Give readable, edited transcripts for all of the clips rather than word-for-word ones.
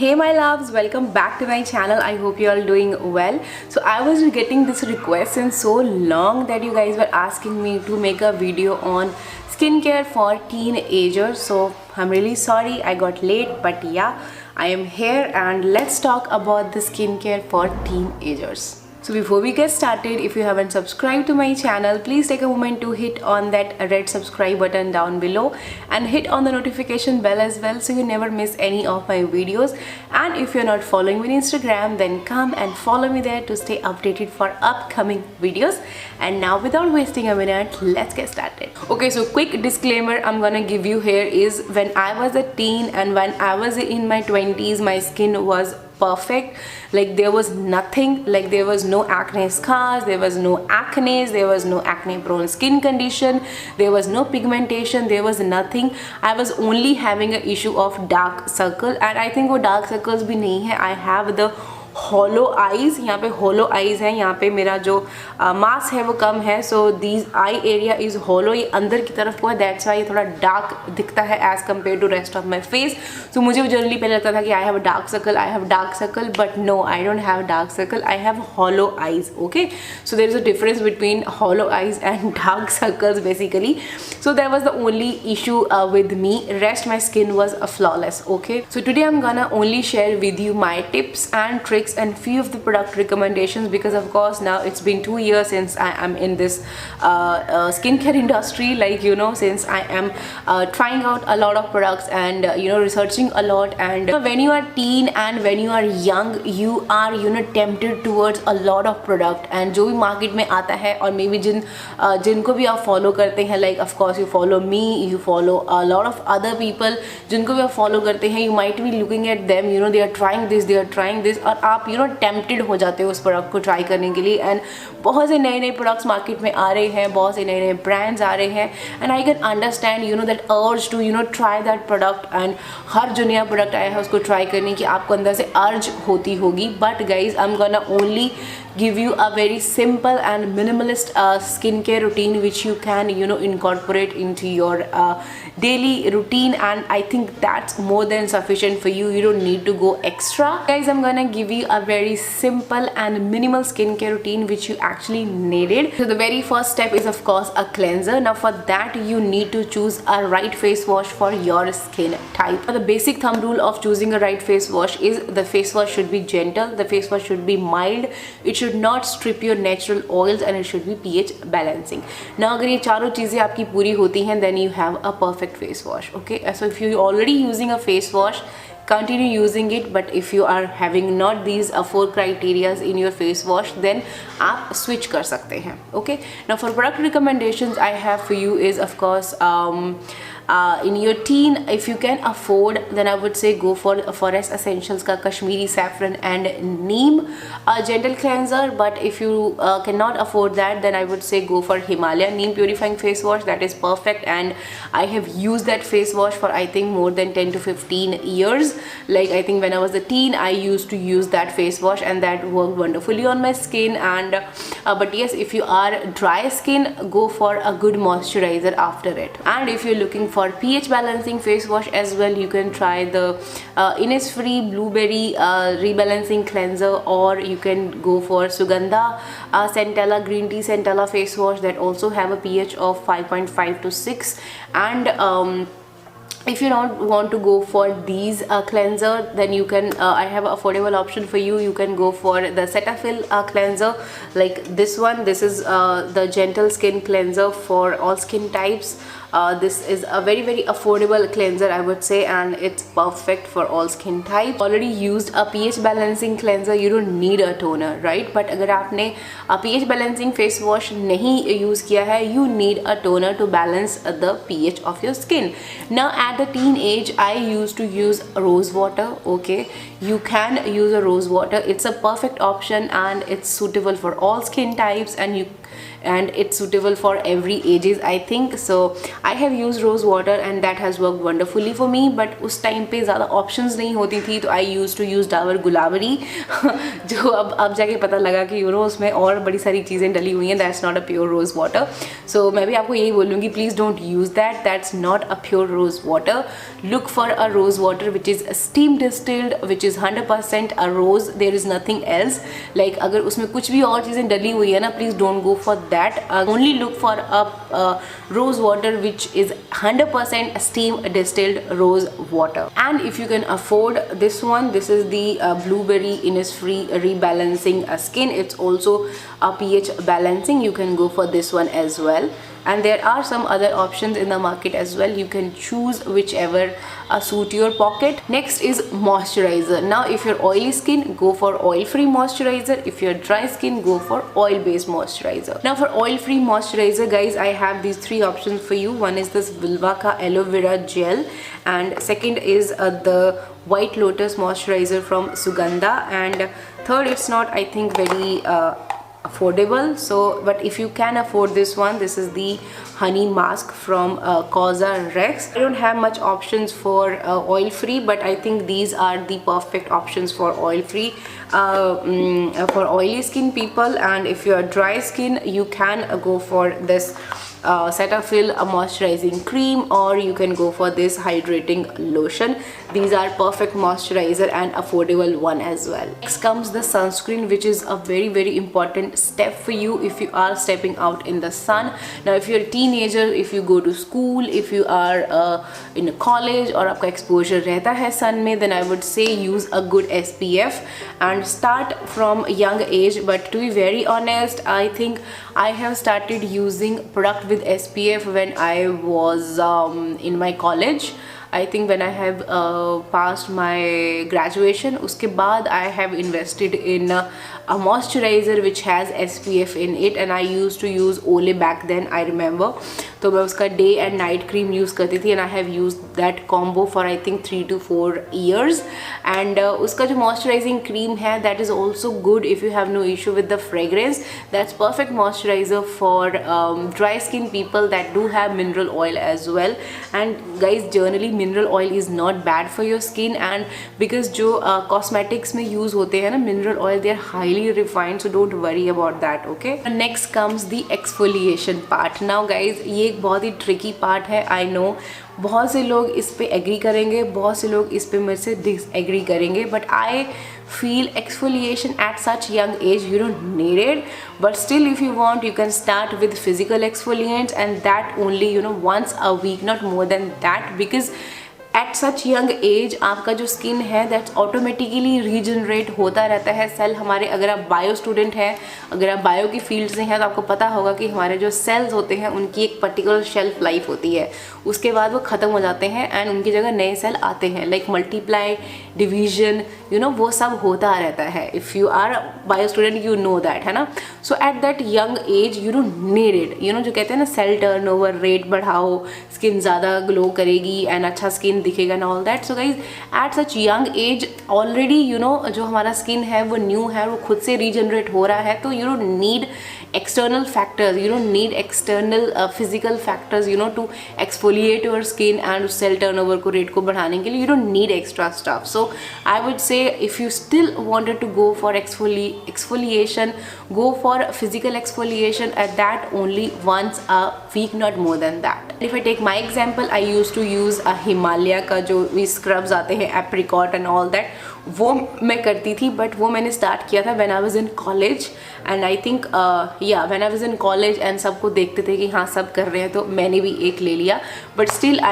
Hey my loves, welcome back to my channel. I hope you all doing well. So I was getting this request since so long that you guys were asking me to make a video on skincare for teenagers. So I'm really sorry I got late, but yeah, I am here and let's talk about the skincare for teenagers. So before we get started, if you haven't subscribed to my channel, please take a moment to hit on that red subscribe button down below and hit on the notification bell as well so you never miss any of my videos. And if you're not following me on Instagram, then come and follow me there to stay updated for upcoming videos. And now without wasting a minute, let's get started. Okay, so quick disclaimer I'm gonna give you here is when I was a teen and when I was in my 20s, my skin was perfect. Like there was nothing, like there was no acne scars, there was no acne, there was no acne prone skin condition, there was no pigmentation, there was nothing. I was only having an issue of dark circle and I think वो dark circles भी नहीं है. I have the hollow eyes, यहाँ पे hollow eyes हैं, यहाँ पे मेरा जो मास है वो कम है, so these eye area is hollow, ये अंदर की तरफ को है, that's why ये थोड़ा dark दिखता है as compared to rest of my face. So मुझे जनरली पहले लगता था कि I have a dark circle, but no, I don't have dark circle, I have hollow eyes. Okay, so there is a difference between hollow eyes and dark circles basically. So that was the only issue with me. Rest my skin was flawless. Okay, so today I'm gonna only share with you my tips and tricks and few of the product recommendations because of course now it's been 2 years since I am in this skincare industry, like you know, since I am trying out a lot of products and you know, researching a lot. And when you are teen and when you are young, you are tempted towards a lot of product and जो भी market में आता है और maybe जिनको भी आप follow करते हैं, like of course you follow me, you follow a lot of other people जिनको भी आप follow करते हैं, you might be looking at them, you know, they are trying this और आप you know tempted हो जाते हो उस प्रोडक्ट को ट्राई करने के लिए. एंड बहुत से नए प्रोडक्ट्स मार्केट में आ रहे हैं, बहुत से नए ब्रांड्स आ रहे हैं and I can understand you know that urge to you know try that product. And हर जो नया प्रोडक्ट आया है उसको ट्राई करने की आपको अंदर से अर्ज होती होगी. But guys I am gonna only give you a very simple and minimalist skincare routine which you can you know incorporate into your daily routine, and I think that's more than sufficient for you. You don't need to go extra. Guys, I'm gonna give you a very simple and minimal skincare routine which you actually needed. So the very first step is of course a cleanser. Now for that you need to choose a right face wash for your skin type. The basic thumb rule of choosing a right face wash is the face wash should be gentle, the face wash should be mild, it should not strip your natural oils, and it should be pH balancing. Now अगर ये चारों चीज़ें आपकी पूरी होती हैं then you have a perfect face wash. Okay, so if you're already using a face wash, continue using it, but if you are having not these 4 criterias in your face wash, then आप switch कर सकते हैं. Okay, now for product recommendations I have for you is of course in your teen, if you can afford, then I would say go for Forest Essentials का Kashmiri Saffron and Neem gentle cleanser. But if you cannot afford that, then I would say go for Himalaya Neem Purifying Face Wash. That is perfect and I have used that face wash for I think more than 10 to 15 years. Like I think when I was a teen I used to use that face wash and that worked wonderfully on my skin. And but yes, if you are dry skin, go for a good moisturizer after it. And if you're looking for pH balancing face wash as well, you can try the Innisfree Blueberry rebalancing cleanser, or you can go for Sugandha Centella Green Tea Centella face wash that also have a pH of 5.5 to 6. And if you don't want to go for these cleanser, then you can I have an affordable option for you. You can go for the Cetaphil cleanser like this one. This is the gentle skin cleanser for all skin types. This is a very affordable cleanser I would say, and it's perfect for all skin types. Already used a pH balancing cleanser, you don't need a toner, right? But अगर आपने pH balancing face wash नहीं use किया है, you need a toner to balance the pH of your skin. Now at the teen age I used to use rose water. Okay, you can use a rose water, it's a perfect option and it's suitable for all skin types and it's suitable for every ages I think. So I have use rose water and that has work wonderfully for me, but उस time पे ज़्यादा options नहीं होती थी, तो I use to use Dabur Gulabari जो अब जाके पता लगा कि उसमें और बड़ी सारी चीज़ें डली हुई हैं, that's not a pure rose water. So मैं भी आपको यही बोलूँगी, please don't use that's not a pure rose water. Look for a rose water which is steam distilled, which is 100% a rose. There is nothing else. Like अगर उसमें कुछ भी और चीज़ें डली हुई है ना, please don't go for that. Only look for a rose water which is 100% steam distilled rose water. And if you can afford this one, this is the Blueberry Innisfree Rebalancing Skin. It's also a pH balancing. You can go for this one as well. And there are some other options in the market as well. You can choose whichever suit your pocket. Next is moisturizer. Now if you're oily skin, go for oil free moisturizer. If you're dry skin, go for oil based moisturizer. Now for oil free moisturizer, guys, I have these three options for you. One is this Vilvaka aloe vera gel, and second is the White Lotus moisturizer from Sugandha, and third, it's not, I think, very affordable. So but if you can afford this one, this is the honey mask from Cosrx. I don't have much options for oil free, but I think these are the perfect options for oil free for oily skin people. And if you are dry skin, you can go for this Cetaphil moisturizing cream, or you can go for this hydrating lotion. These are perfect moisturizer and affordable one as well. Next comes the sunscreen, which is a very important step for you if you are stepping out in the sun. Now if you're a teenager, if you go to school, if you are in a college और आपका exposure रहता है sun में, then I would say use a good SPF and start from young age. But to be very honest, I think I have started using product with SPF when I was in my college. I think when I have passed my graduation, उसके बाद I have invested in a moisturizer which has SPF in it, and I used to use Olay back then, I remember. तो मैं उसका day and night cream use करती थी, and I have used that combo for I think 3 to 4 years. And उसका जो moisturizing cream है, that is also good if you have no issue with the fragrance. That's perfect moisturizer for dry skin people that do have mineral oil as well. And guys, generally mineral oil is not bad for your skin, and because जो cosmetics में use होते हैं ना mineral oil, they are highly refined, so don't worry about that. Okay, and next comes the exfoliation part. Now guys, ये एक बहुत ही tricky part है, I know. बहुत से लोग इस पे एग्री करेंगे, बहुत से लोग इस पे मेरे से डिसएग्री करेंगे, but I feel exfoliation at such young age you don't need it. But still, if you want, you can start with physical exfoliants, and that only once a week, not more than that, because eight such young as आपका जो skin है that's automatically regenerate होता रहता है. Cell हमारे, अगर आप bio student हैं, अगर आप बायो की फील्ड से हैं, तो आपको पता होगा कि हमारे जो सेल्स होते हैं उनकी एक पर्टिकुलर शेल्फ लाइफ होती है, उसके बाद वो ख़त्म हो जाते हैं एंड उनकी जगह नए सेल आते हैं. लाइक मल्टीप्लाई, डिवीजन, वो सब होता रहता है. If you are bio student, you know that, है ना. So at that young age you don't need it. जो कहते हैं ना, सेल टर्नओवर रेट बढ़ाओ, स्किन ज़्यादा ग्लो करेगी एंड अच्छा स्किन दिखेगा and all that. So guys, at such young age already जो हमारा स्किन है वो न्यू है, वो खुद से रीजनरेट हो रहा है. तो you don't need external factors, you don't need external physical factors to exfoliate your skin and cell turnover को rate को बढ़ाने के लिए. You don't need extra stuff. So I would say if you still wanted to go for exfoliation, go for physical exfoliation, at that only once a week, not more than that. If I take my example, I used to use a Himalaya का जो भी scrubs आते हैं, apricot and all that, वो मैं करती थी. But वो मैंने स्टार्ट किया था when I was in college, and I think when I was in college and सबको देखते थे कि हाँ सब कर रहे हैं, तो मैंने भी एक ले लिया. But still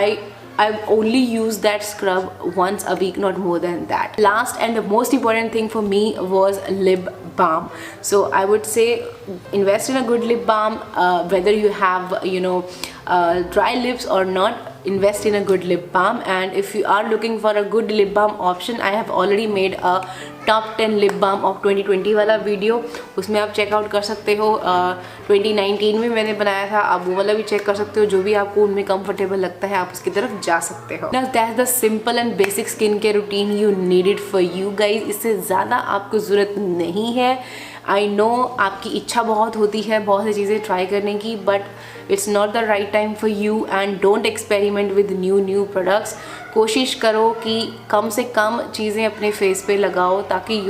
I've only used that scrub once a week, not more than that. Last and the most important thing for me was lip balm. So I would say invest in a good lip balm, whether you have dry lips or not. Invest in a good lip balm. And if you are looking for a good lip balm option, I have already made a top 10 lip balm of 2020 वाला video, उसमें आप checkout कर सकते हो. 2019 में मैंने बनाया था, आप वो वाला भी चेक कर सकते हो. जो भी आपको उनमें कंफर्टेबल लगता है, आप उसकी तरफ जा सकते हो. Now that's the simple and basic skin care routine you needed for you guys. इससे ज़्यादा आपको ज़रूरत नहीं है. आई नो आपकी इच्छा बहुत होती है बहुत सी चीज़ें ट्राई करने की, but it's not the right time for you and don't experiment with new products. कोशिश करो कि कम से कम चीज़ें अपने फेस पे लगाओ ताकि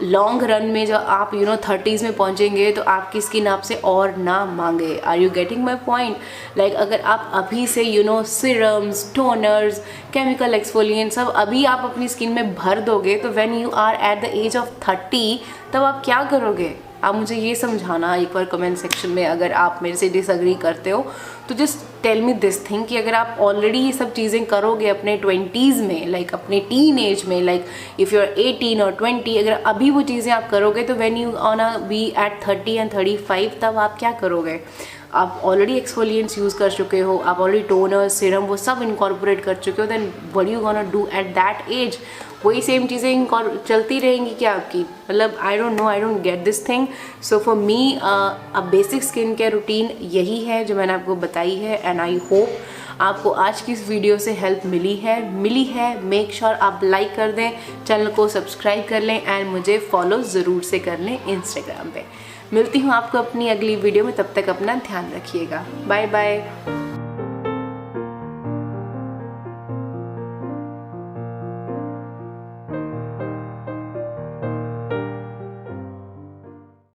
लॉन्ग रन में जब आप 30s में पहुंचेंगे तो आपकी स्किन आपसे और ना मांगे। Are you getting my point? Like अगर आप अभी से सिरम्स, टोनर्स, केमिकल एक्सफोलिएंट सब अभी आप अपनी स्किन में भर दोगे तो when you are at the age of 30 तब आप क्या करोगे? आप मुझे ये समझाना एक बार कमेंट सेक्शन में। अगर आप मेरे से डिसएग्री करते हो तो just tell me this thing कि अगर आप ऑलरेडी ये सब चीज़ें करोगे अपने 20s में, लाइक अपने टीन एज में, लाइक इफ़ यू आर 18 और 20, अगर अभी वो चीज़ें आप करोगे तो when you on be at 30 and 35 तब आप क्या करोगे? आप ऑलरेडी एक्सफोलिएंट्स यूज़ कर चुके हो, आप ऑलरेडी टोनर, सीरम वो सब इनकॉर्पोरेट कर चुके हो, then what you gonna do at that age? वही सेम चीज़ें चलती रहेंगी क्या आपकी? मतलब I don't know, I don't get this thing. So for me a basic skin care routine यही है जो मैंने आपको बताई है एंड आई होप आपको आज की इस वीडियो से हेल्प मिली है। मेक श्योर आप लाइक कर दें, चैनल को सब्सक्राइब कर लें एंड मुझे फॉलो ज़रूर से कर लें इंस्टाग्राम पे। मिलती हूँ आपको अपनी अगली वीडियो में, तब तक अपना ध्यान रखिएगा। Bye bye.